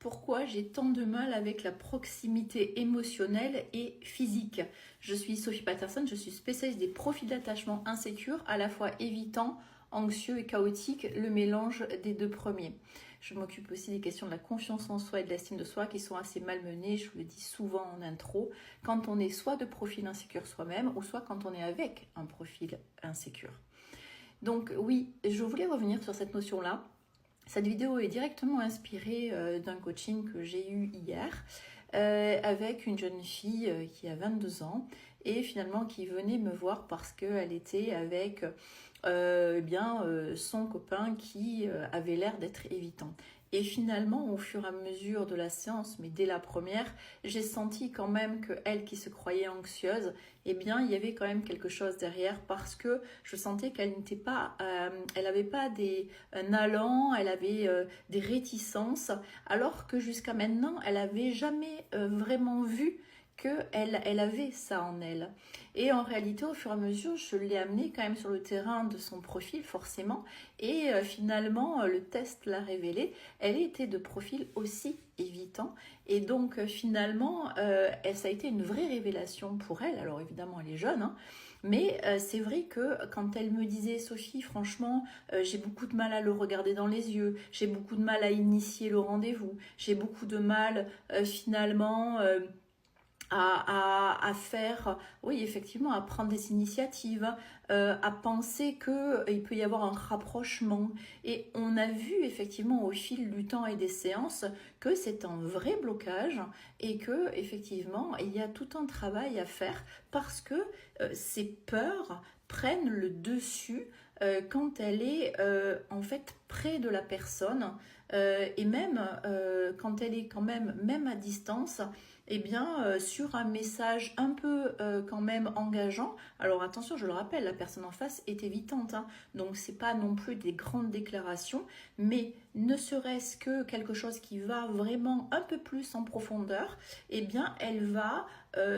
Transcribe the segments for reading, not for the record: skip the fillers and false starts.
Pourquoi j'ai tant de mal avec la proximité émotionnelle et physique? Je suis Sophie Patterson, je suis spécialiste des profils d'attachement insécures, à la fois évitant, anxieux et chaotique, le mélange des deux premiers. Je m'occupe aussi des questions de la confiance en soi et de l'estime de soi qui sont assez malmenées, je vous le dis souvent en intro, quand on est soit de profil insécure soi-même ou soit quand on est avec un profil insécure. Donc oui, je voulais revenir sur cette notion-là. Cette vidéo est directement inspirée d'un coaching que j'ai eu hier avec une jeune fille qui a 22 ans et finalement qui venait me voir parce qu'elle était avec son copain qui avait l'air d'être évitant. Et finalement, au fur et à mesure de la séance, mais dès la première, j'ai senti quand même que elle qui se croyait anxieuse, eh bien, il y avait quand même quelque chose derrière parce que je sentais qu'elle n'était pas, elle n'avait pas un allant, elle avait des réticences, alors que jusqu'à maintenant, elle n'avait jamais vraiment vu qu'elle avait ça en elle. Et en réalité, au fur et à mesure, je l'ai amenée quand même sur le terrain de son profil, forcément. Et finalement, le test l'a révélé, elle était de profil aussi évitant. Et donc, finalement, ça a été une vraie révélation pour elle. Alors, évidemment, elle est jeune, hein, mais c'est vrai que quand elle me disait, Sophie, franchement, j'ai beaucoup de mal à le regarder dans les yeux, j'ai beaucoup de mal à initier le rendez-vous, j'ai beaucoup de mal, finalement... à faire, oui, effectivement, à prendre des initiatives, à penser qu'il peut y avoir un rapprochement. Et on a vu effectivement au fil du temps et des séances que c'est un vrai blocage et que effectivement il y a tout un travail à faire parce que ces peurs prennent le dessus quand elle est en fait près de la personne et même quand elle est quand même à distance, eh bien sur un message un peu quand même engageant. Alors attention, je le rappelle, la personne en face est évitante, hein, donc c'est pas non plus des grandes déclarations, mais ne serait-ce que quelque chose qui va vraiment un peu plus en profondeur, eh bien elle va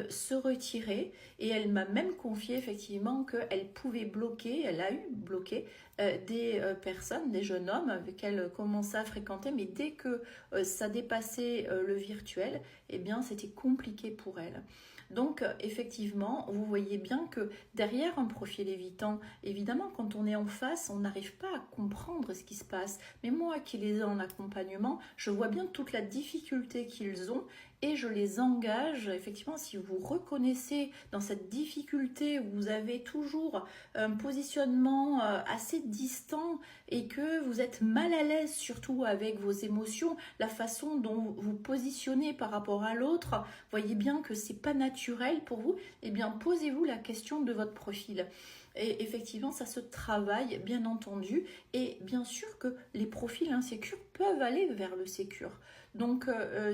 se retirer et elle m'a même confié effectivement qu'elle pouvait bloquer, elle a eu bloqué des personnes, des jeunes hommes avec elle commençait à fréquenter, mais dès que ça dépassait le virtuel, eh bien c'était compliqué pour elle. Donc effectivement, vous voyez bien que derrière un profil évitant, évidemment quand on est en face, on n'arrive pas à comprendre ce qui se passe. Mais moi qui les ai en accompagnement, je vois bien toute la difficulté qu'ils ont et je les engage, effectivement, si vous reconnaissez dans cette difficulté où vous avez toujours un positionnement assez distant et que vous êtes mal à l'aise surtout avec vos émotions, la façon dont vous positionnez par rapport à l'autre, voyez bien que c'est pas naturel pour vous, eh bien posez-vous la question de votre profil. Et effectivement, ça se travaille, bien entendu, et bien sûr que les profils insécures peuvent aller vers le sécure. Donc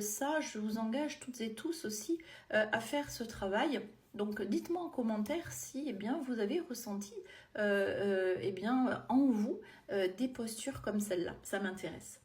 ça, je vous engage toutes et tous aussi à faire ce travail. Donc dites-moi en commentaire si eh bien, vous avez ressenti eh bien, en vous des postures comme celle-là. Ça m'intéresse.